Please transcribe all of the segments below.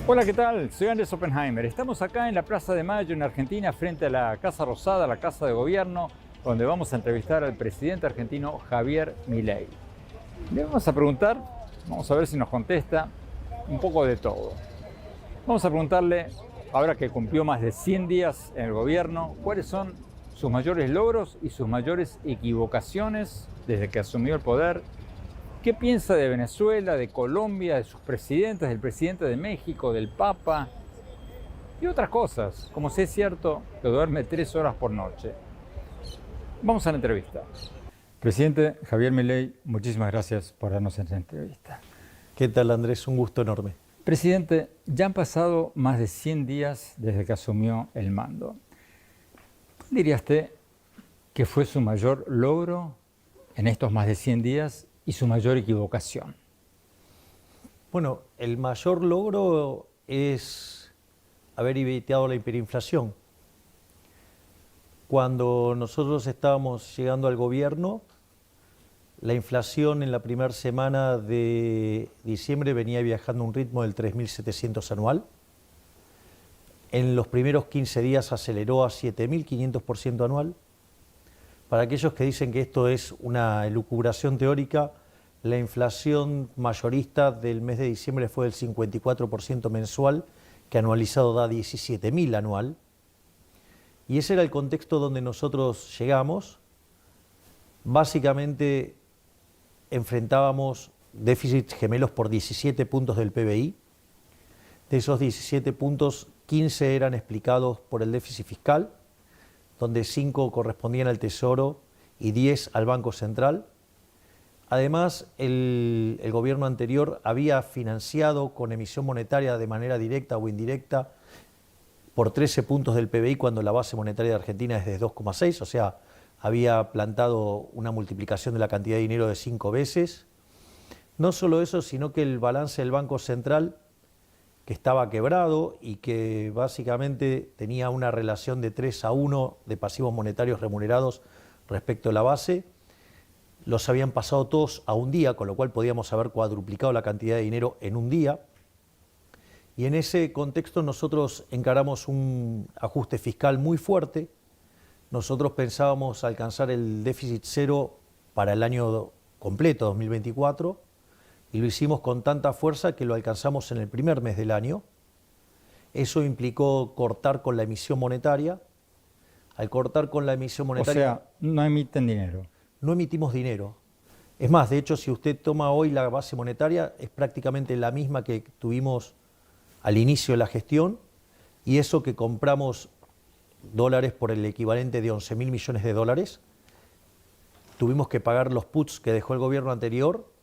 Hola, ¿qué tal? Soy Andrés Oppenheimer. Estamos acá en la Plaza de Mayo, en Argentina, frente a la Casa Rosada, la Casa de Gobierno, donde vamos a entrevistar al presidente argentino Javier Milei. Le vamos a preguntar, vamos a ver si nos contesta, un poco de todo. Vamos a preguntarle, ahora que cumplió más de 100 días en el gobierno, cuáles son sus mayores logros y sus mayores equivocaciones desde que asumió el poder. ¿Qué piensa de Venezuela, de Colombia, de sus presidentes, del presidente de México, del Papa y otras cosas? Como si es cierto que duerme 3 horas por noche. Vamos a la entrevista. Presidente Javier Milei, muchísimas gracias por darnos esta entrevista. ¿Qué tal, Andrés? Un gusto enorme. Presidente, ya han pasado más de 100 días desde que asumió el mando. ¿Cuál diría usted que fue su mayor logro en estos más de 100 días y su mayor equivocación? Bueno, el mayor logro es haber evitado la hiperinflación. Cuando nosotros estábamos llegando al gobierno, la inflación en la primera semana de diciembre venía viajando a un ritmo del 3.700 anual. En los primeros 15 días aceleró a 7.500% anual. Para aquellos que dicen que esto es una elucubración teórica, la inflación mayorista del mes de diciembre fue del 54% mensual, que anualizado da 17.000 anual. Y ese era el contexto donde nosotros llegamos. Básicamente enfrentábamos déficits gemelos por 17 puntos del PBI. De esos 17 puntos, 15 eran explicados por el déficit fiscal, donde 5 correspondían al Tesoro y 10 al Banco Central. Además, el gobierno anterior había financiado con emisión monetaria de manera directa o indirecta por 13 puntos del PBI cuando la base monetaria de Argentina es de 2,6, o sea, había plantado una multiplicación de la cantidad de dinero de 5 veces. No solo eso, sino que el balance del Banco Central, que estaba quebrado y que básicamente tenía una relación de 3-1 de pasivos monetarios remunerados respecto a la base, los habían pasado todos a un día, con lo cual podíamos haber cuadruplicado la cantidad de dinero en un día. Y en ese contexto nosotros encaramos un ajuste fiscal muy fuerte. Nosotros pensábamos alcanzar el déficit cero para el año completo, 2024, y lo hicimos con tanta fuerza que lo alcanzamos en el primer mes del año. Eso implicó cortar con la emisión monetaria. Al cortar con la emisión monetaria... O sea, no emiten dinero. No emitimos dinero. Es más, de hecho, si usted toma hoy la base monetaria, es prácticamente la misma que tuvimos al inicio de la gestión, y eso que compramos dólares por el equivalente de 11.000 millones de dólares, tuvimos que pagar los puts que dejó el gobierno anterior,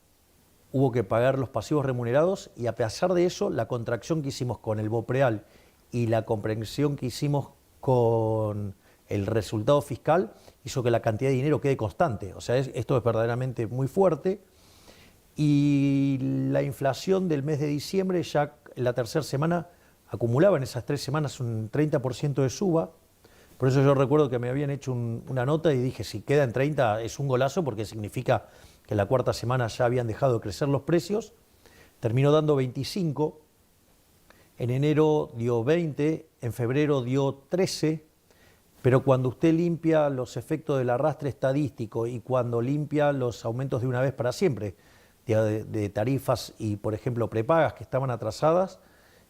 hubo que pagar los pasivos remunerados, y a pesar de eso, la contracción que hicimos con el BOPREAL y la comprensión que hicimos con el resultado fiscal hizo que la cantidad de dinero quede constante. O sea, esto es verdaderamente muy fuerte. Y la inflación del mes de diciembre, ya en la tercera semana, acumulaba en esas 3 semanas un 30% de suba. Por eso yo recuerdo que me habían hecho una nota y dije, si queda en 30 es un golazo, porque significa que en la cuarta semana ya habían dejado de crecer los precios. Terminó dando 25, en enero dio 20, en febrero dio 13, pero cuando usted limpia los efectos del arrastre estadístico y cuando limpia los aumentos de una vez para siempre, de tarifas y, por ejemplo, prepagas que estaban atrasadas,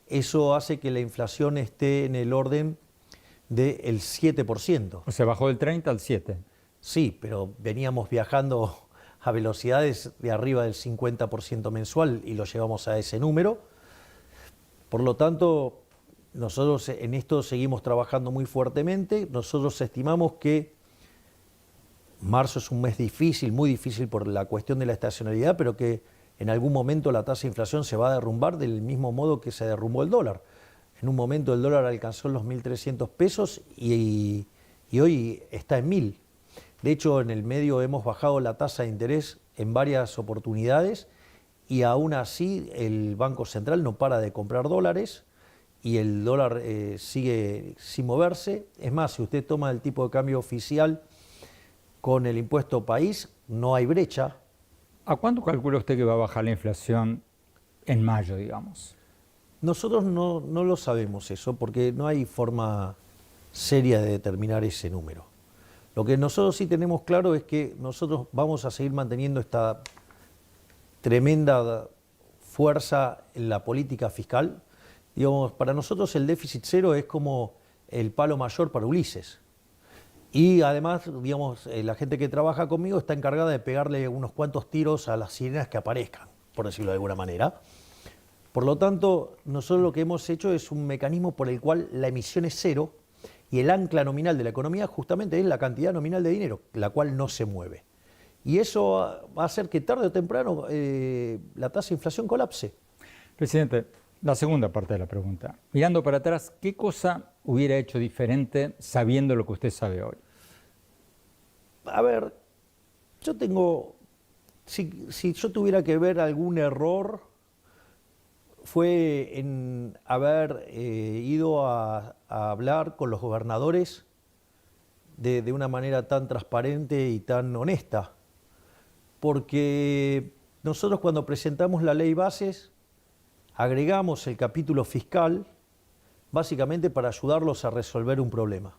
eso hace que la inflación esté en el orden del 7%. O sea, bajó del 30 al 7. Sí, pero veníamos viajando a velocidades de arriba del 50% mensual y lo llevamos a ese número. Por lo tanto, nosotros en esto seguimos trabajando muy fuertemente. Nosotros estimamos que marzo es un mes difícil, muy difícil por la cuestión de la estacionalidad, pero que en algún momento la tasa de inflación se va a derrumbar del mismo modo que se derrumbó el dólar. En un momento el dólar alcanzó los 1.300 pesos y hoy está en 1.000. De hecho, en el medio hemos bajado la tasa de interés en varias oportunidades y aún así el Banco Central no para de comprar dólares y el dólar sigue sin moverse. Es más, si usted toma el tipo de cambio oficial con el impuesto país, no hay brecha. ¿A cuánto calcula usted que va a bajar la inflación en mayo, digamos? Nosotros no lo sabemos eso, porque no hay forma seria de determinar ese número. Lo que nosotros sí tenemos claro es que nosotros vamos a seguir manteniendo esta tremenda fuerza en la política fiscal. Digamos, para nosotros el déficit cero es como el palo mayor para Ulises. Y además, digamos, la gente que trabaja conmigo está encargada de pegarle unos cuantos tiros a las sirenas que aparezcan, por decirlo de alguna manera. Por lo tanto, nosotros lo que hemos hecho es un mecanismo por el cual la emisión es cero y el ancla nominal de la economía justamente es la cantidad nominal de dinero, la cual no se mueve. Y eso va a hacer que tarde o temprano la tasa de inflación colapse. Presidente, la segunda parte de la pregunta. Mirando para atrás, ¿qué cosa hubiera hecho diferente sabiendo lo que usted sabe hoy? A ver, yo tengo, si yo tuviera que ver algún error, fue en haber ido a hablar con los gobernadores de una manera tan transparente y tan honesta. Porque nosotros cuando presentamos la ley bases, agregamos el capítulo fiscal, básicamente para ayudarlos a resolver un problema.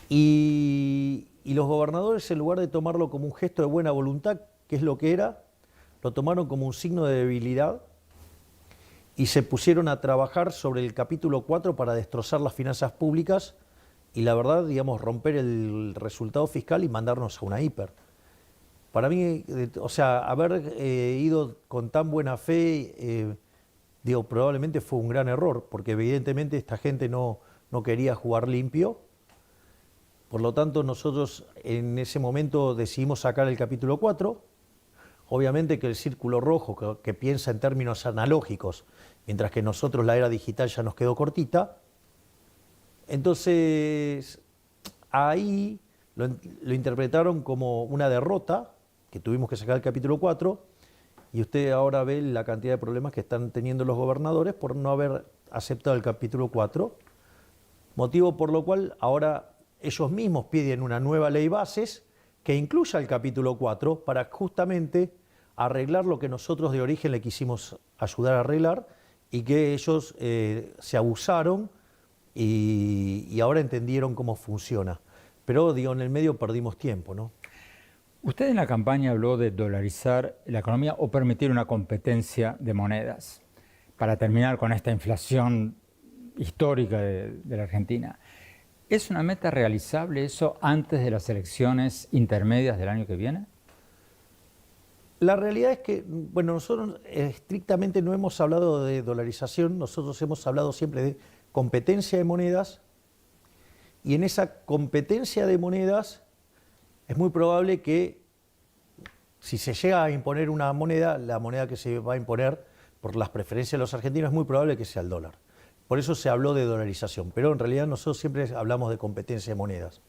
Y los gobernadores, en lugar de tomarlo como un gesto de buena voluntad, que es lo que era, lo tomaron como un signo de debilidad y se pusieron a trabajar sobre el capítulo 4 para destrozar las finanzas públicas y la verdad, digamos, romper el resultado fiscal y mandarnos a una hiper. Para mí, o sea, haber ido con tan buena fe, digo, probablemente fue un gran error, porque evidentemente esta gente no quería jugar limpio. Por lo tanto, nosotros en ese momento decidimos sacar el capítulo 4. Obviamente que el círculo rojo, que piensa en términos analógicos, mientras que nosotros la era digital ya nos quedó cortita. Entonces, ahí lo interpretaron como una derrota, que tuvimos que sacar el capítulo 4, y usted ahora ve la cantidad de problemas que están teniendo los gobernadores por no haber aceptado el capítulo 4, motivo por lo cual ahora ellos mismos piden una nueva ley bases que incluya el capítulo 4 para justamente arreglar lo que nosotros de origen le quisimos ayudar a arreglar y que ellos se abusaron y ahora entendieron cómo funciona. Pero digo, en el medio perdimos tiempo, ¿no? Usted en la campaña habló de dolarizar la economía o permitir una competencia de monedas para terminar con esta inflación histórica de la Argentina. ¿Es una meta realizable eso antes de las elecciones intermedias del año que viene? La realidad es que, bueno, nosotros estrictamente no hemos hablado de dolarización, nosotros hemos hablado siempre de competencia de monedas y en esa competencia de monedas es muy probable que si se llega a imponer una moneda, la moneda que se va a imponer por las preferencias de los argentinos es muy probable que sea el dólar. Por eso se habló de dolarización, pero en realidad nosotros siempre hablamos de competencia de monedas.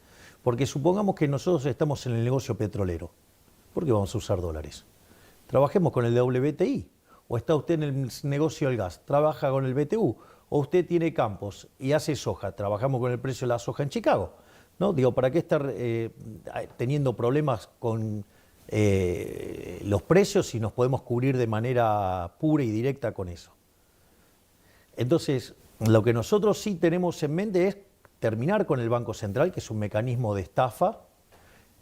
Porque supongamos que nosotros estamos en el negocio petrolero. ¿Por qué vamos a usar dólares? Trabajemos con el WTI. O está usted en el negocio del gas, trabaja con el BTU. O usted tiene campos y hace soja, trabajamos con el precio de la soja en Chicago. ¿No? Digo, ¿para qué estar teniendo problemas con los precios si nos podemos cubrir de manera pura y directa con eso? Entonces, lo que nosotros sí tenemos en mente es terminar con el Banco Central, que es un mecanismo de estafa.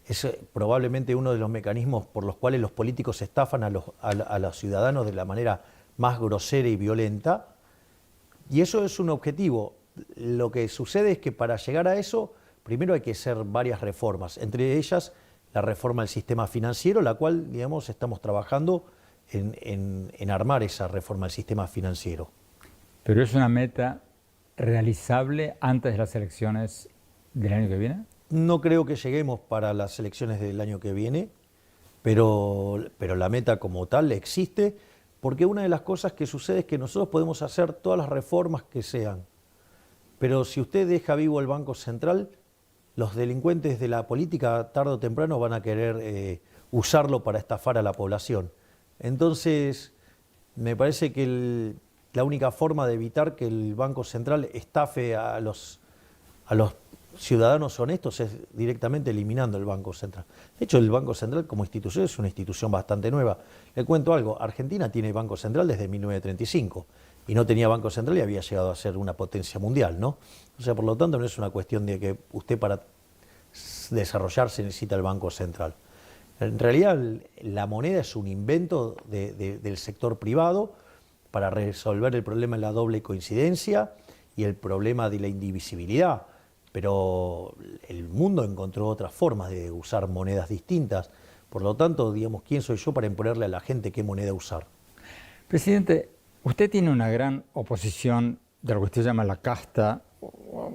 Es probablemente uno de los mecanismos por los cuales los políticos estafan a los ciudadanos de la manera más grosera y violenta. Y eso es un objetivo. Lo que sucede es que para llegar a eso, primero hay que hacer varias reformas, entre ellas la reforma del sistema financiero, la cual, digamos, estamos trabajando en armar esa reforma del sistema financiero. ¿Pero es una meta realizable antes de las elecciones del año que viene? No creo que lleguemos para las elecciones del año que viene, pero la meta como tal existe, porque una de las cosas que sucede es que nosotros podemos hacer todas las reformas que sean, pero si usted deja vivo el Banco Central, los delincuentes de la política tarde o temprano van a querer usarlo para estafar a la población. Entonces, me parece que la única forma de evitar que el Banco Central estafe a los ciudadanos honestos es directamente eliminando el Banco Central. De hecho, el Banco Central como institución es una institución bastante nueva. Le cuento algo, Argentina tiene Banco Central desde 1935 y no tenía Banco Central y había llegado a ser una potencia mundial, ¿no? O sea, por lo tanto, no es una cuestión de que usted para desarrollarse necesita el Banco Central. En realidad, la moneda es un invento del sector privado para resolver el problema de la doble coincidencia y el problema de la indivisibilidad. Pero el mundo encontró otras formas de usar monedas distintas. Por lo tanto, digamos, ¿quién soy yo para imponerle a la gente qué moneda usar? Presidente, usted tiene una gran oposición de lo que usted llama la casta,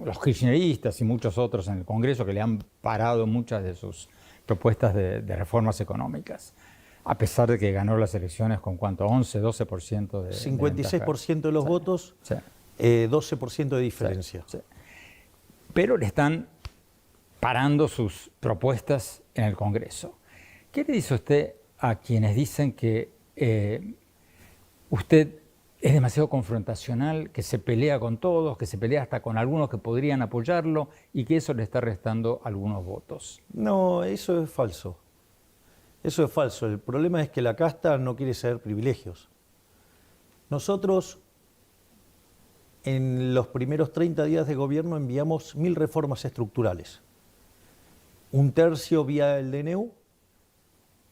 los kirchneristas y muchos otros en el Congreso que le han parado muchas de sus propuestas de reformas económicas, a pesar de que ganó las elecciones con ¿cuánto? 11, 12% de 56% de los votos, sí. 12% de diferencia. Sí, sí. Pero le están parando sus propuestas en el Congreso. ¿Qué le dice usted a quienes dicen que usted es demasiado confrontacional, que se pelea con todos, que se pelea hasta con algunos que podrían apoyarlo y que eso le está restando algunos votos? No, eso es falso. Eso es falso. El problema es que la casta no quiere ceder privilegios. Nosotros, en los primeros 30 días de gobierno, enviamos 1000 reformas estructurales. 1/3 vía el DNU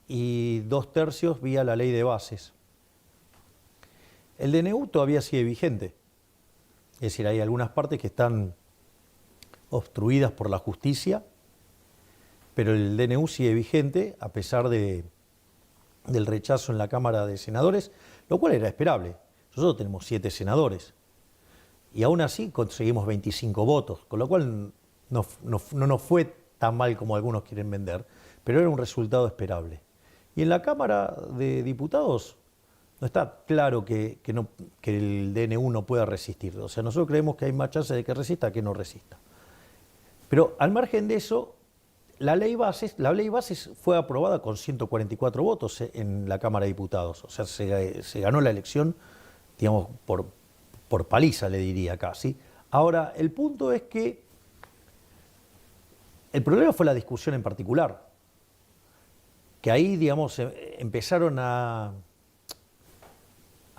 y 2/3 vía la ley de bases. El DNU todavía sigue vigente. Es decir, hay algunas partes que están obstruidas por la justicia, pero el DNU sigue vigente a pesar del rechazo en la Cámara de Senadores, lo cual era esperable. Nosotros tenemos 7 senadores y aún así conseguimos 25 votos, con lo cual no nos fue tan mal como algunos quieren vender, pero era un resultado esperable. Y en la Cámara de Diputados no está claro que el DNU no pueda resistir. O sea, nosotros creemos que hay más chances de que resista que no resista. Pero al margen de eso, la ley bases fue aprobada con 144 votos en la Cámara de Diputados. O sea, se ganó la elección, digamos, por paliza, le diría casi. Ahora, el punto es que el problema fue la discusión en particular. Que ahí, digamos, empezaron a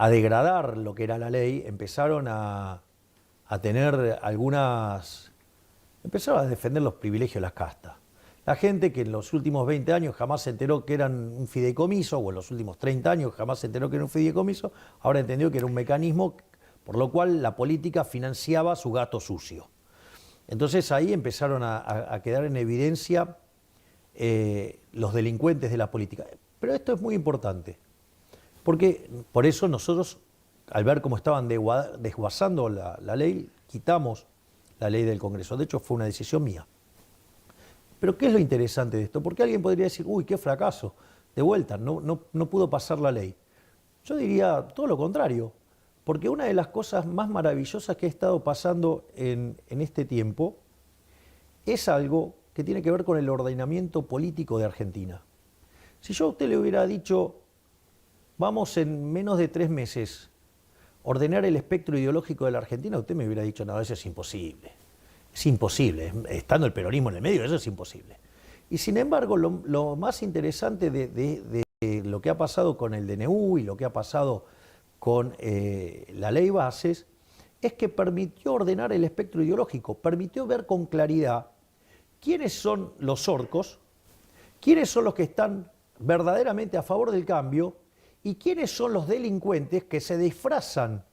degradar lo que era la ley, empezaron a tener empezaron a defender los privilegios de las castas. La gente que en los últimos 20 años jamás se enteró que eran un fideicomiso, o en los últimos 30 años jamás se enteró que era un fideicomiso, ahora entendió que era un mecanismo por lo cual la política financiaba su gato sucio. Entonces ahí empezaron a quedar en evidencia los delincuentes de la política. Pero esto es muy importante, porque por eso nosotros, al ver cómo estaban desguazando la ley, quitamos la ley del Congreso. De hecho, fue una decisión mía. Pero ¿qué es lo interesante de esto? Porque alguien podría decir, uy, qué fracaso, de vuelta, no pudo pasar la ley. Yo diría todo lo contrario, porque una de las cosas más maravillosas que ha estado pasando en este tiempo es algo que tiene que ver con el ordenamiento político de Argentina. Si yo a usted le hubiera dicho, vamos en menos de 3 meses ordenar el espectro ideológico de la Argentina, usted me hubiera dicho, no, eso es imposible. Es imposible, estando el peronismo en el medio, eso es imposible. Y sin embargo, lo más interesante de lo que ha pasado con el DNU y lo que ha pasado con la ley bases es que permitió ordenar el espectro ideológico, permitió ver con claridad quiénes son los orcos, quiénes son los que están verdaderamente a favor del cambio y quiénes son los delincuentes que se disfrazan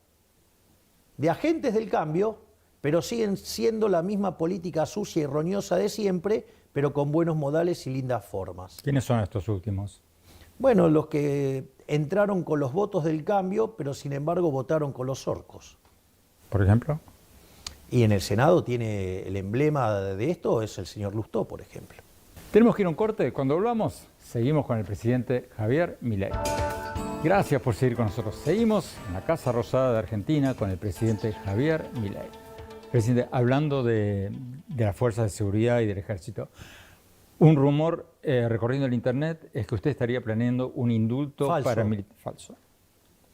de agentes del cambio, pero siguen siendo la misma política sucia y roñosa de siempre, pero con buenos modales y lindas formas. ¿Quiénes son estos últimos? Bueno, los que entraron con los votos del cambio, pero sin embargo votaron con los orcos. ¿Por ejemplo? Y en el Senado tiene el emblema de esto, es el señor Lustó, por ejemplo. Tenemos que ir a un corte. Cuando volvamos, seguimos con el presidente Javier Milei. Gracias por seguir con nosotros. Seguimos en la Casa Rosada de Argentina con el presidente Javier Milei. Presidente, hablando de las fuerzas de seguridad y del ejército, un rumor recorriendo el internet es que usted estaría planeando un indulto para militares. Falso.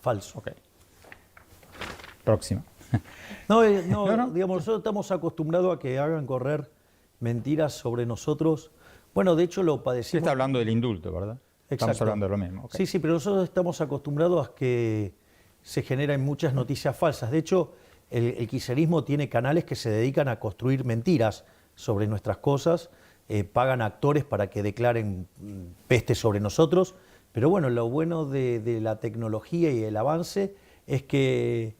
Falso. Ok. Próxima. No, digamos, nosotros estamos acostumbrados a que hagan correr mentiras sobre nosotros. Bueno, de hecho lo padecimos. Usted está hablando del indulto, ¿verdad? Exacto. Estamos hablando de lo mismo. Okay. Sí, pero nosotros estamos acostumbrados a que se generan muchas noticias falsas. De hecho, el kirchnerismo tiene canales que se dedican a construir mentiras sobre nuestras cosas, pagan actores para que declaren peste sobre nosotros, pero bueno, lo bueno de la tecnología y el avance es que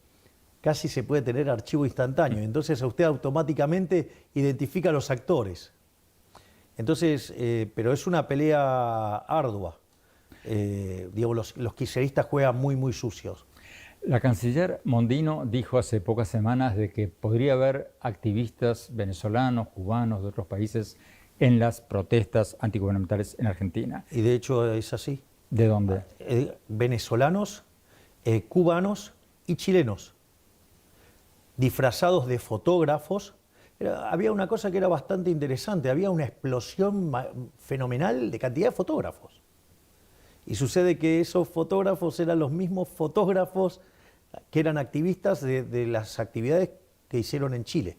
casi se puede tener archivo instantáneo, entonces usted automáticamente identifica a los actores. Entonces, pero es una pelea ardua. Digamos, los kirchneristas juegan muy sucios. La canciller Mondino dijo hace pocas semanas de que podría haber activistas venezolanos, cubanos, de otros países en las protestas antigubernamentales en Argentina. Y de hecho es así. ¿De dónde? Venezolanos, cubanos y chilenos, disfrazados de fotógrafos. Había una cosa que era bastante interesante, había una explosión fenomenal de cantidad de fotógrafos. Y sucede que esos fotógrafos eran los mismos fotógrafos que eran activistas de las actividades que hicieron en Chile.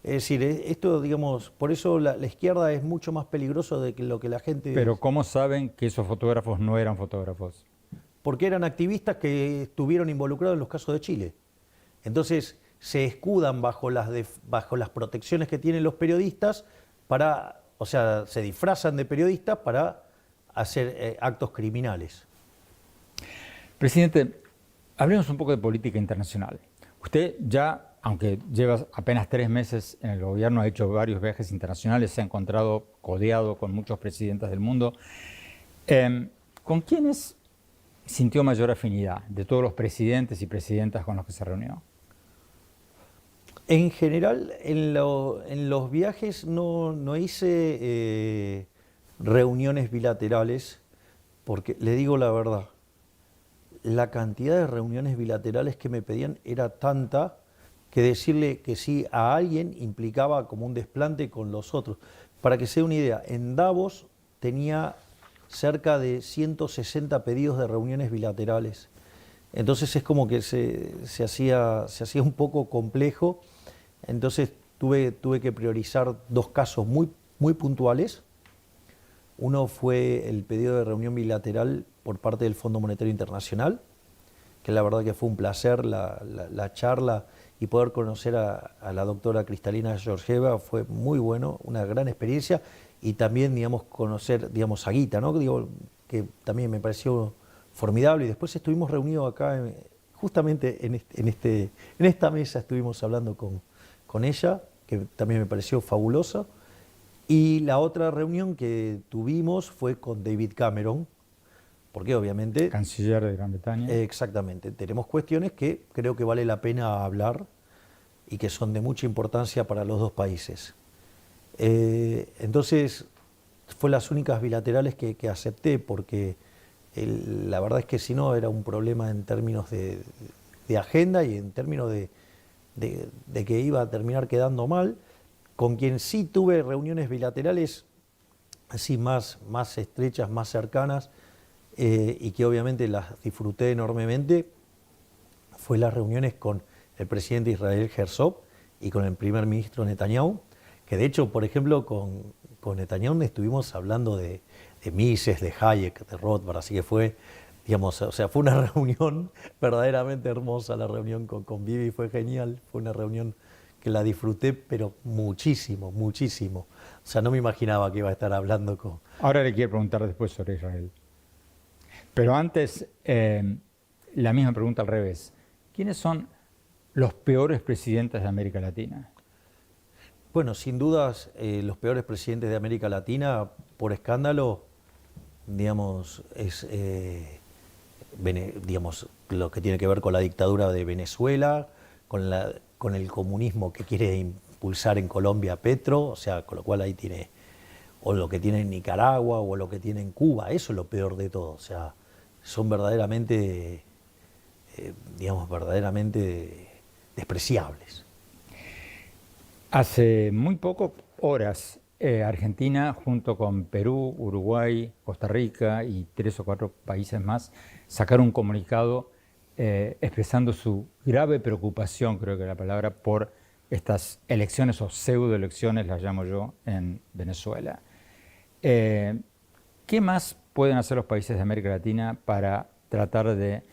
Es decir, esto, digamos, por eso la izquierda es mucho más peligroso de lo que la gente... Pero ¿cómo saben que esos fotógrafos no eran fotógrafos? Porque eran activistas que estuvieron involucrados en los casos de Chile. Entonces se escudan bajo las protecciones que tienen los periodistas para, o sea, se disfrazan de periodistas para hacer actos criminales. Presidente, hablemos un poco de política internacional. Usted ya, aunque lleva apenas 3 meses en el gobierno, ha hecho varios viajes internacionales, se ha encontrado codeado con muchos presidentes del mundo. ¿Con quiénes sintió mayor afinidad de todos los presidentes y presidentas con los que se reunió? En general, en los viajes no hice reuniones bilaterales, porque le digo la verdad, la cantidad de reuniones bilaterales que me pedían era tanta que decirle que sí a alguien implicaba como un desplante con los otros. Para que se dé una idea, en Davos tenía cerca de 160 pedidos de reuniones bilaterales. Entonces es como que se hacía un poco complejo. Entonces tuve que priorizar 2 casos muy puntuales. Uno fue el pedido de reunión bilateral por parte del Fondo Monetario Internacional, que la verdad que fue un placer la charla y poder conocer a la doctora Cristalina Georgieva fue muy bueno, una gran experiencia, y también, digamos, conocer, digamos, a Guita, ¿no? Digo, que también me pareció formidable, y después estuvimos reunidos acá, justamente en esta mesa estuvimos hablando con ella, que también me pareció fabulosa. Y la otra reunión que tuvimos fue con David Cameron, porque obviamente... Canciller de Gran Bretaña. Exactamente, tenemos cuestiones que creo que vale la pena hablar y que son de mucha importancia para los 2 países. Entonces, fue las únicas bilaterales que acepté, porque la verdad es que si no era un problema en términos de agenda y en términos de que iba a terminar quedando mal. Con quien sí tuve reuniones bilaterales así más estrechas, más cercanas, y que obviamente las disfruté enormemente, fue las reuniones con el presidente Israel Herzog y con el primer ministro Netanyahu, que de hecho, por ejemplo, con Netanyahu estuvimos hablando de Mises, de Hayek, de Rothbard, así que fue, digamos, o sea, fue una reunión verdaderamente hermosa. La reunión con Bibi fue genial, fue una reunión que la disfruté, pero muchísimo. O sea, no me imaginaba que iba a estar hablando con... Ahora le quiero preguntar después sobre Israel. Pero antes, la misma pregunta al revés. ¿Quiénes son los peores presidentes de América Latina? Bueno, sin dudas, los peores presidentes de América Latina, por escándalo, digamos, es digamos, lo que tiene que ver con la dictadura de Venezuela, con el comunismo que quiere impulsar en Colombia Petro, o sea, con lo cual ahí tiene, o lo que tiene en Nicaragua, o lo que tiene en Cuba, eso es lo peor de todo, o sea, son verdaderamente, digamos, verdaderamente despreciables. Hace muy poco horas, Argentina, junto con Perú, Uruguay, Costa Rica y 3 o 4 países más, sacaron un comunicado expresando su grave preocupación, creo que es la palabra, por estas elecciones o pseudoelecciones, las llamo yo, en Venezuela. ¿Qué más pueden hacer los países de América Latina para tratar de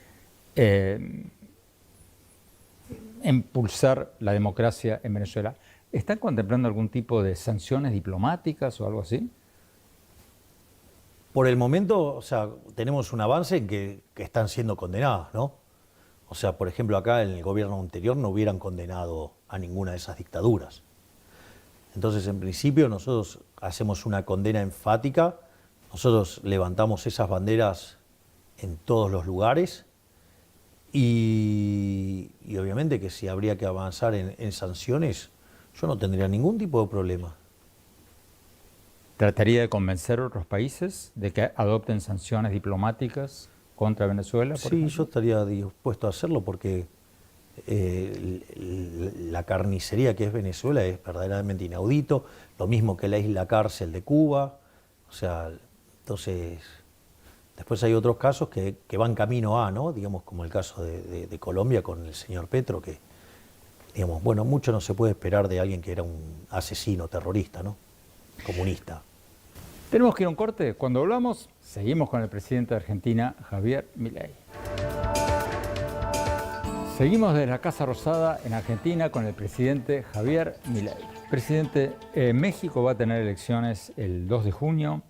eh, impulsar la democracia en Venezuela. ¿Están contemplando algún tipo de sanciones diplomáticas o algo así? Por el momento, o sea, tenemos un avance en que están siendo condenados, ¿no? O sea, por ejemplo, acá en el gobierno anterior no hubieran condenado a ninguna de esas dictaduras. Entonces, en principio, nosotros hacemos una condena enfática, nosotros levantamos esas banderas en todos los lugares y obviamente que si habría que avanzar en sanciones, yo no tendría ningún tipo de problema. ¿Trataría de convencer a otros países de que adopten sanciones diplomáticas contra Venezuela, por Sí, ejemplo? yo estaría dispuesto a hacerlo porque la carnicería que es Venezuela es verdaderamente inaudito, lo mismo que la isla cárcel de Cuba, o sea, entonces, después hay otros casos que van camino a, ¿no? Digamos, como el caso de Colombia con el señor Petro, que, digamos, bueno, mucho no se puede esperar de alguien que era un asesino terrorista, ¿no? Comunista. Tenemos que ir a un corte. Cuando volvamos, seguimos con el presidente de Argentina, Javier Milei. Seguimos desde la Casa Rosada en Argentina con el presidente Javier Milei. Presidente, México va a tener elecciones el 2 de junio.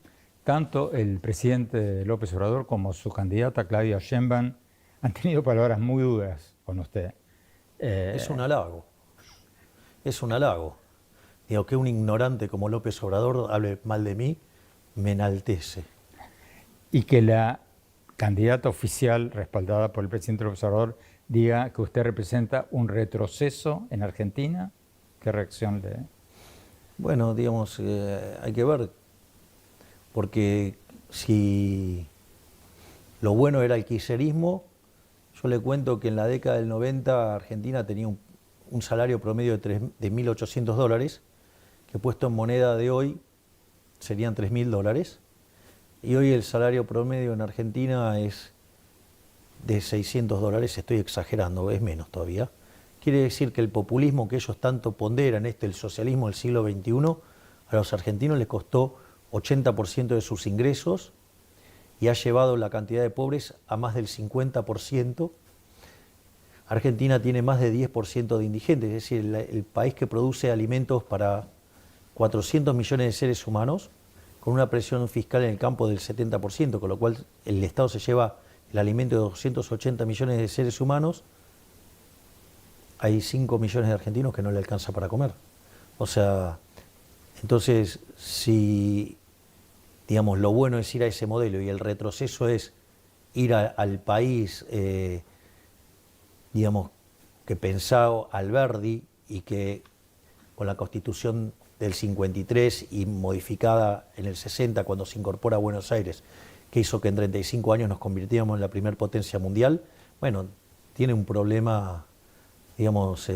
Tanto el presidente López Obrador como su candidata Claudia Sheinbaum han tenido palabras muy duras con usted. Es un halago. Es un halago. Digo, que un ignorante como López Obrador hable mal de mí, me enaltece. Y que la candidata oficial respaldada por el presidente López Obrador diga que usted representa un retroceso en Argentina. ¿Qué reacción le...? Bueno, digamos, hay que ver, porque si lo bueno era el kirchnerismo, yo le cuento que en la década del 90 Argentina tenía un salario promedio de $1.800, que puesto en moneda de hoy serían $3.000, y hoy el salario promedio en Argentina es de $600, estoy exagerando, es menos todavía. Quiere decir que el populismo que ellos tanto ponderan, el socialismo del siglo XXI, a los argentinos les costó 80% de sus ingresos y ha llevado la cantidad de pobres a más del 50%. Argentina tiene más de 10% de indigentes, es decir, el país que produce alimentos para 400 millones de seres humanos, con una presión fiscal en el campo del 70%, con lo cual el Estado se lleva el alimento de 280 millones de seres humanos. Hay 5 millones de argentinos que no le alcanza para comer. O sea, entonces, si, digamos, lo bueno es ir a ese modelo y el retroceso es ir al país, digamos, que pensaba Alberdi y que con la Constitución del 53 y modificada en el 60 cuando se incorpora a Buenos Aires, que hizo que en 35 años nos convirtiéramos en la primer potencia mundial, bueno, tiene un problema, digamos,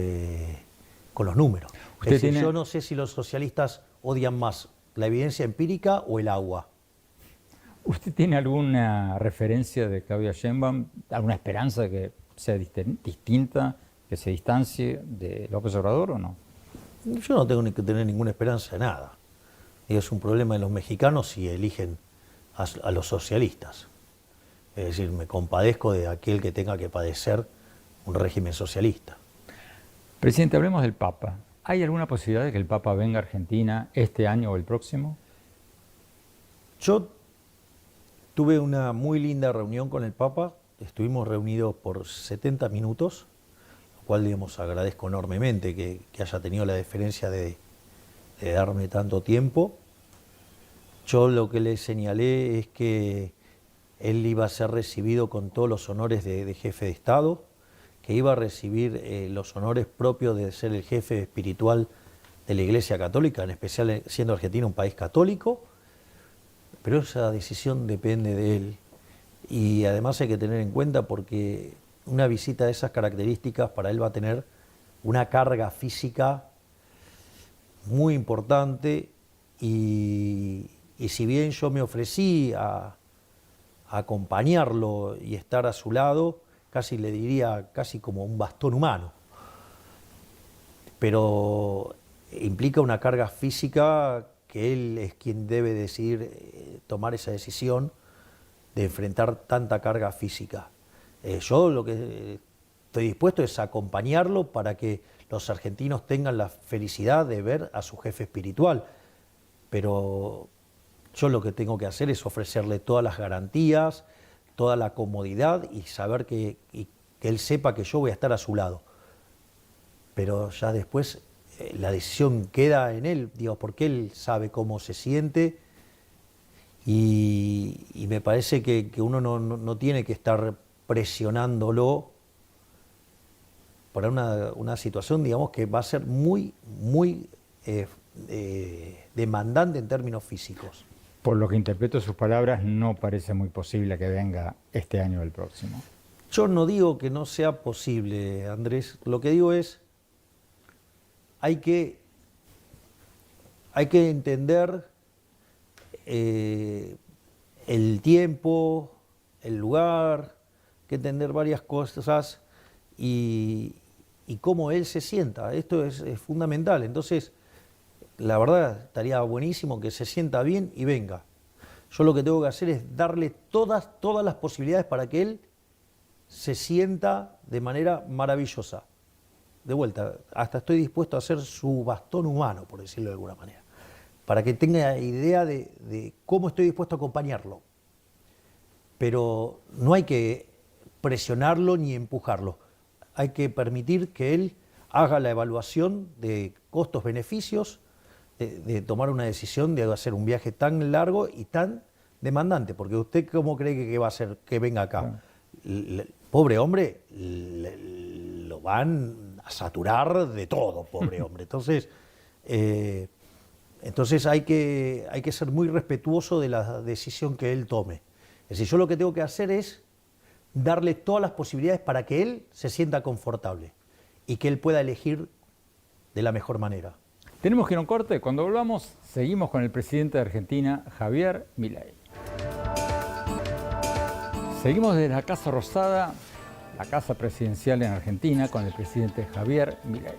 con los números. Es decir, yo no sé si los socialistas odian más la evidencia empírica o el agua. ¿Usted tiene alguna referencia de Claudia Sheinbaum, alguna esperanza de que sea distinta, que se distancie de López Obrador o no? Yo no tengo que tener ninguna esperanza de nada. Es un problema de los mexicanos si eligen a los socialistas. Es decir, me compadezco de aquel que tenga que padecer un régimen socialista. Presidente, hablemos del Papa. ¿Hay alguna posibilidad de que el Papa venga a Argentina este año o el próximo? Yo tuve una muy linda reunión con el Papa. Estuvimos reunidos por 70 minutos, lo cual, digamos, agradezco enormemente que haya tenido la deferencia de darme tanto tiempo. Yo lo que le señalé es que él iba a ser recibido con todos los honores de jefe de Estado, que iba a recibir los honores propios de ser el jefe espiritual de la Iglesia Católica, en especial siendo Argentina un país católico, pero esa decisión depende de él. Y además hay que tener en cuenta porque una visita de esas características para él va a tener una carga física muy importante y si bien yo me ofrecí a acompañarlo y estar a su lado, casi le diría casi como un bastón humano, pero implica una carga física que él es quien debe decidir tomar esa decisión de enfrentar tanta carga física. Yo lo que estoy dispuesto es acompañarlo para que los argentinos tengan la felicidad de ver a su jefe espiritual. Pero yo lo que tengo que hacer es ofrecerle todas las garantías, toda la comodidad y saber que él sepa que yo voy a estar a su lado. Pero ya después la decisión queda en él, digo, porque él sabe cómo se siente y me parece que uno no tiene que estar presionándolo para una situación, digamos, que va a ser muy demandante en términos físicos. Por lo que interpreto sus palabras, no parece muy posible que venga este año o el próximo. Yo no digo que no sea posible, Andrés. Lo que digo es, hay que entender el tiempo, el lugar, hay que entender varias cosas y cómo él se sienta. Esto es fundamental. Entonces, la verdad, estaría buenísimo que se sienta bien y venga. Yo lo que tengo que hacer es darle todas las posibilidades para que él se sienta de manera maravillosa. De vuelta, hasta estoy dispuesto a ser su bastón humano, por decirlo de alguna manera, para que tenga idea de cómo estoy dispuesto a acompañarlo. Pero no hay que presionarlo ni empujarlo. Hay que permitir que él haga la evaluación de costos-beneficios, de tomar una decisión de hacer un viaje tan largo y tan demandante, porque usted ¿cómo cree que va a hacer que venga acá? Pobre hombre, lo van a saturar de todo, pobre hombre. Entonces hay que ser muy respetuoso de la decisión que él tome. Es decir, yo lo que tengo que hacer es darle todas las posibilidades para que él se sienta confortable y que él pueda elegir de la mejor manera. Tenemos que ir a un corte. Cuando volvamos, seguimos con el presidente de Argentina, Javier Milei. Seguimos desde la Casa Rosada, la casa presidencial en Argentina, con el presidente Javier Milei.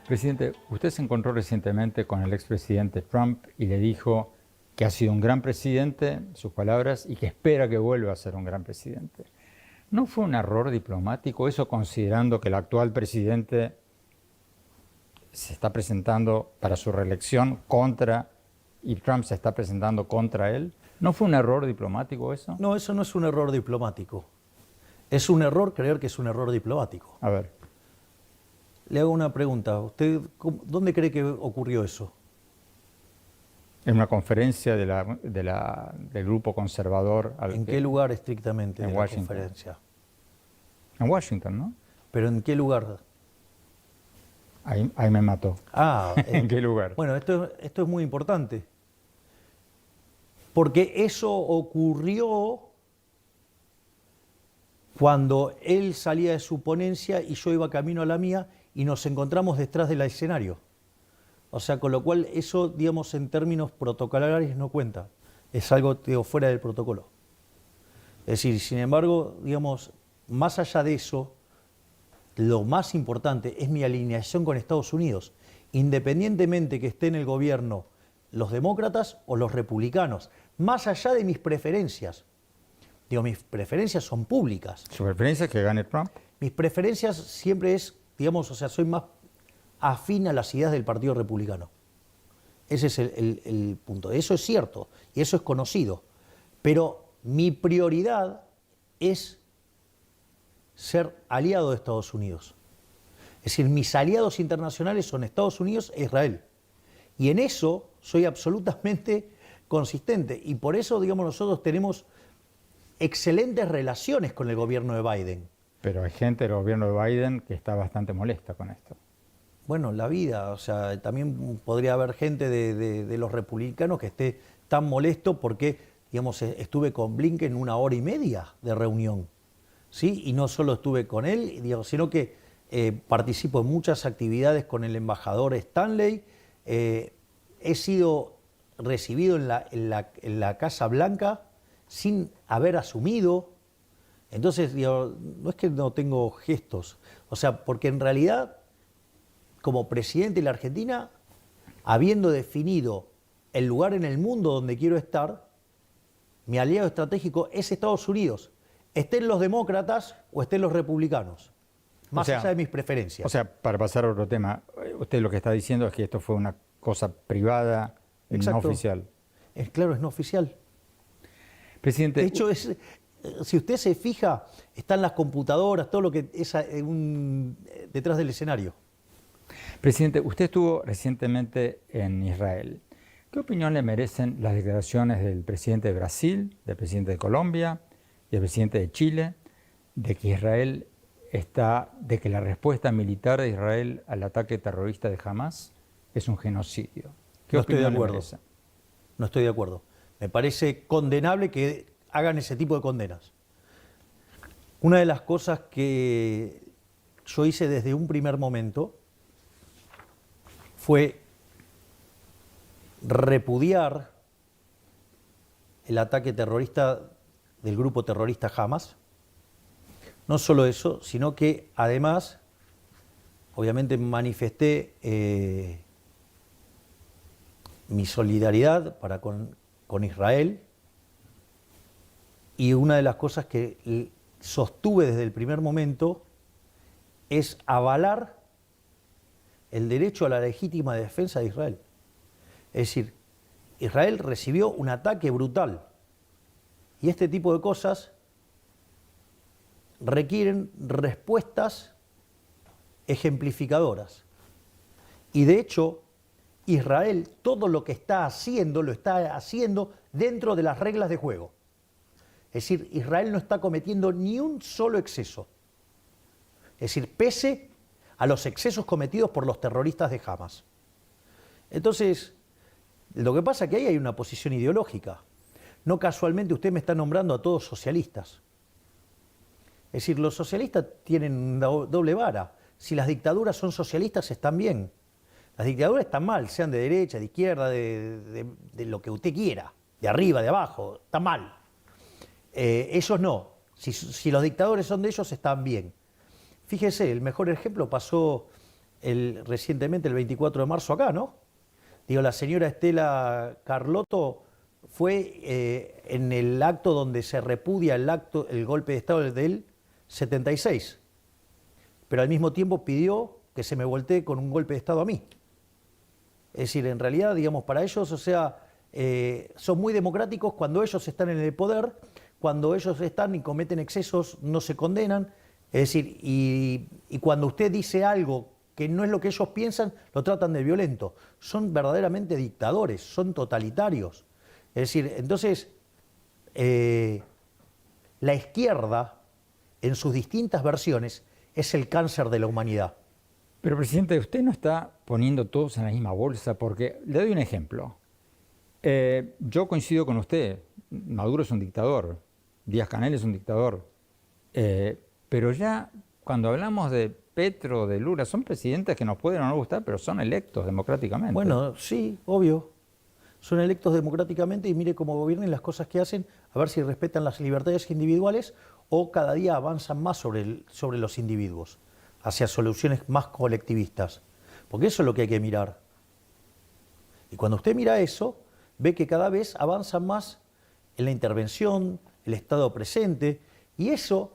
Presidente, usted se encontró recientemente con el expresidente Trump y le dijo que ha sido un gran presidente, sus palabras, y que espera que vuelva a ser un gran presidente. ¿No fue un error diplomático eso, considerando que el actual presidente se está presentando para su reelección y Trump se está presentando contra él? ¿No fue un error diplomático eso? No, eso no es un error diplomático. Es un error creer que es un error diplomático. A ver. Le hago una pregunta. ¿Usted dónde cree que ocurrió eso? En una conferencia del grupo conservador. ¿En qué lugar estrictamente en de Washington. la conferencia? En Washington, ¿no? ¿Pero en qué lugar? Ahí me mató. ¿En qué lugar? Bueno, esto es muy importante. Porque eso ocurrió cuando él salía de su ponencia y yo iba camino a la mía y nos encontramos detrás del escenario. O sea, con lo cual eso, digamos, en términos protocolares no cuenta. Es algo, digo, fuera del protocolo. Es decir, sin embargo, digamos, más allá de eso, lo más importante es mi alineación con Estados Unidos, independientemente que esté en el gobierno los demócratas o los republicanos, más allá de mis preferencias. Digo, mis preferencias son públicas. ¿Su preferencia es que gane Trump? Mis preferencias siempre es, digamos, o sea, soy más afín a las ideas del Partido Republicano. Ese es el punto. Eso es cierto y eso es conocido. Pero mi prioridad es ser aliado de Estados Unidos. Es decir, mis aliados internacionales son Estados Unidos e Israel. Y en eso soy absolutamente consistente. Y por eso, digamos, nosotros tenemos excelentes relaciones con el gobierno de Biden. Pero hay gente del gobierno de Biden que está bastante molesta con esto. Bueno, la vida, o sea, también podría haber gente de los republicanos que esté tan molesto porque, digamos, estuve con Blinken 1 hora y media de reunión, ¿sí? Y no solo estuve con él, digamos, sino que participo en muchas actividades con el embajador Stanley, he sido recibido en la Casa Blanca sin haber asumido. Entonces, digo, no es que no tengo gestos, o sea, porque en realidad, como presidente de la Argentina, habiendo definido el lugar en el mundo donde quiero estar, mi aliado estratégico es Estados Unidos. estén los demócratas o estén los republicanos, más allá de mis preferencias. O sea, para pasar a otro tema, usted lo que está diciendo es que esto fue una cosa privada, no oficial. Claro, es no oficial. Presidente, de hecho, si usted se fija, están las computadoras, todo lo que es detrás del escenario. Presidente, usted estuvo recientemente en Israel. ¿Qué opinión le merecen las declaraciones del presidente de Brasil, del presidente de Colombia y del presidente de Chile, de que la respuesta militar de Israel al ataque terrorista de Hamás es un genocidio? No estoy de acuerdo. No estoy de acuerdo. Me parece condenable que hagan ese tipo de condenas. Una de las cosas que yo hice desde un primer momento fue repudiar el ataque terrorista del grupo terrorista Hamas. No solo eso, sino que además, obviamente manifesté mi solidaridad con Israel, y una de las cosas que sostuve desde el primer momento es avalar el derecho a la legítima defensa de Israel. Es decir, Israel recibió un ataque brutal y este tipo de cosas requieren respuestas ejemplificadoras. Y de hecho, Israel todo lo que está haciendo, lo está haciendo dentro de las reglas de juego. Es decir, Israel no está cometiendo ni un solo exceso. Es decir, pese a los excesos cometidos por los terroristas de Hamas. Entonces, lo que pasa es que ahí hay una posición ideológica. No casualmente usted me está nombrando a todos socialistas. Es decir, los socialistas tienen una doble vara. Si las dictaduras son socialistas, están bien. Las dictaduras están mal, sean de derecha, de izquierda, de lo que usted quiera, de arriba, de abajo, está mal. Ellos no. Si los dictadores son de ellos, están bien. Fíjese, el mejor ejemplo pasó recientemente, el 24 de marzo acá, ¿no? Digo, la señora Estela Carlotto fue en el acto donde se repudia el golpe de Estado del 76, pero al mismo tiempo pidió que se me voltee con un golpe de Estado a mí. Es decir, en realidad, digamos, para ellos, o sea, son muy democráticos cuando ellos están en el poder, cuando ellos están y cometen excesos no se condenan, es decir, y cuando usted dice algo que no es lo que ellos piensan, lo tratan de violento. Son verdaderamente dictadores, son totalitarios. Es decir, entonces, la izquierda, en sus distintas versiones, es el cáncer de la humanidad. Pero, presidente, usted no está poniendo todos en la misma bolsa, porque le doy un ejemplo. Yo coincido con usted, Maduro es un dictador, Díaz-Canel es un dictador, pero ya cuando hablamos de Petro, de Lula, son presidentes que nos pueden o no gustar, pero son electos democráticamente. Bueno, sí, obvio. Son electos democráticamente y mire cómo gobiernan las cosas que hacen, a ver si respetan las libertades individuales o cada día avanzan más sobre los individuos, hacia soluciones más colectivistas. Porque eso es lo que hay que mirar. Y cuando usted mira eso, ve que cada vez avanzan más en la intervención, el Estado presente, y eso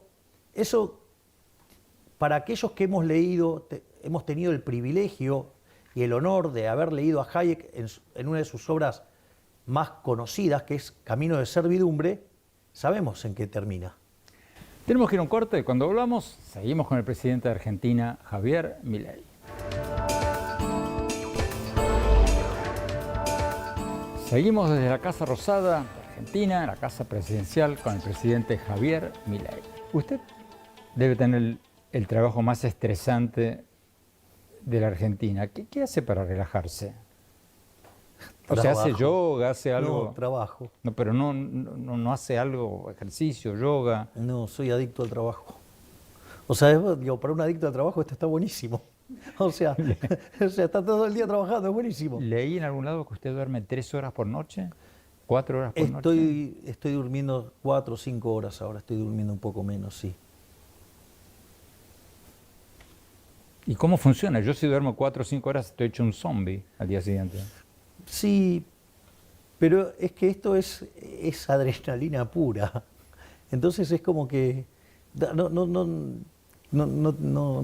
para aquellos que hemos leído, hemos tenido el privilegio y el honor de haber leído a Hayek en una de sus obras más conocidas, que es Camino de Servidumbre, sabemos en qué termina. Tenemos que ir a un corte y cuando volvamos seguimos con el presidente de Argentina, Javier Milei. Seguimos desde la Casa Rosada de Argentina, la Casa Presidencial, con el presidente Javier Milei. Usted debe tener el trabajo más estresante de la Argentina. ¿Qué hace para relajarse? O sea, ¿hace yoga, hace algo? No, trabajo. No, pero no hace algo, ejercicio, yoga. No, soy adicto al trabajo. O sea, digo, para un adicto al trabajo esto está buenísimo. O sea, está todo el día trabajando, es buenísimo. Leí en algún lado que usted duerme 3 horas por noche, 4 horas por noche. Estoy durmiendo 4 o 5 horas ahora, estoy durmiendo un poco menos, sí. ¿Y cómo funciona? Yo si duermo 4 o 5 horas estoy hecho un zombie al día siguiente. Sí, pero es que esto es adrenalina pura. Es Entonces es como que no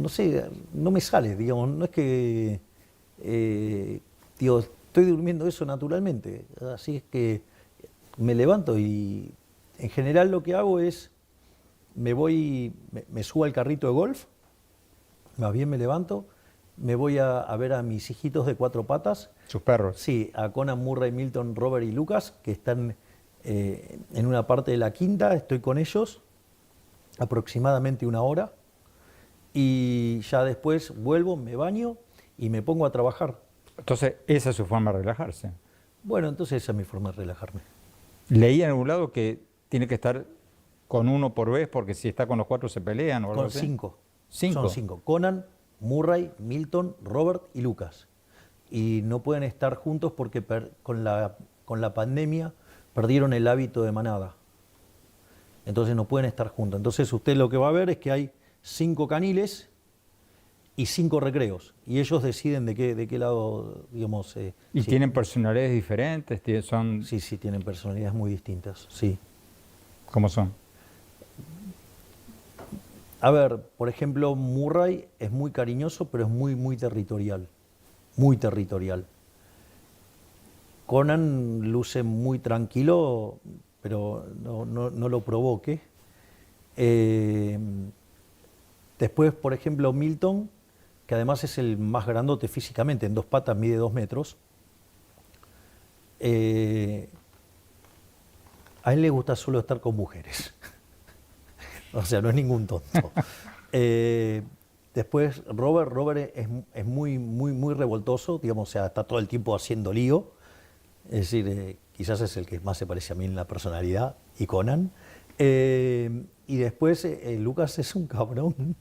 sé, no me sale, digamos, no es que digo, estoy durmiendo eso naturalmente, así es que me levanto y en general lo que hago es me subo al carrito de golf, más bien me levanto, me voy a ver a mis hijitos de 4 patas. Sus perros. Sí, a Conan, Murray, Milton, Robert y Lucas, que están en una parte de la quinta, estoy con ellos aproximadamente 1 hora y ya después vuelvo, me baño y me pongo a trabajar. Entonces, esa es su forma de relajarse. Bueno, entonces esa es mi forma de relajarme. Leí en algún lado que tiene que estar con uno por vez porque si está con los 4 se pelean o algo Con así. 5. 5. Son 5. Conan, Murray, Milton, Robert y Lucas. Y no pueden estar juntos porque con la pandemia perdieron el hábito de manada. Entonces no pueden estar juntos. Entonces usted lo que va a ver es que hay 5 caniles y 5 recreos. Y ellos deciden de qué lado, digamos... ¿Y sí. tienen personalidades diferentes? Son... Sí, sí, tienen personalidades muy distintas, sí. ¿Cómo son? A ver, por ejemplo, Murray es muy cariñoso, pero es muy territorial. Muy territorial. Conan luce muy tranquilo, pero no lo provoque. Después, por ejemplo, Milton, que además es el más grandote físicamente, en 2 patas mide 2 metros. A él le gusta solo estar con mujeres. O sea, no es ningún tonto. Después, Robert es muy revoltoso, digamos, o sea, está todo el tiempo haciendo lío. Es decir, quizás es el que más se parece a mí en la personalidad, y Conan. Y después, Lucas es un cabrón.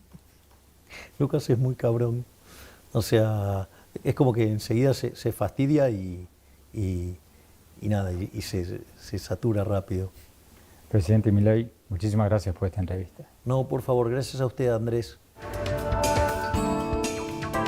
Lucas es muy cabrón. O sea, es como que enseguida se fastidia y nada, y se satura rápido. Presidente Milei, muchísimas gracias por esta entrevista. No, por favor, gracias a usted, Andrés.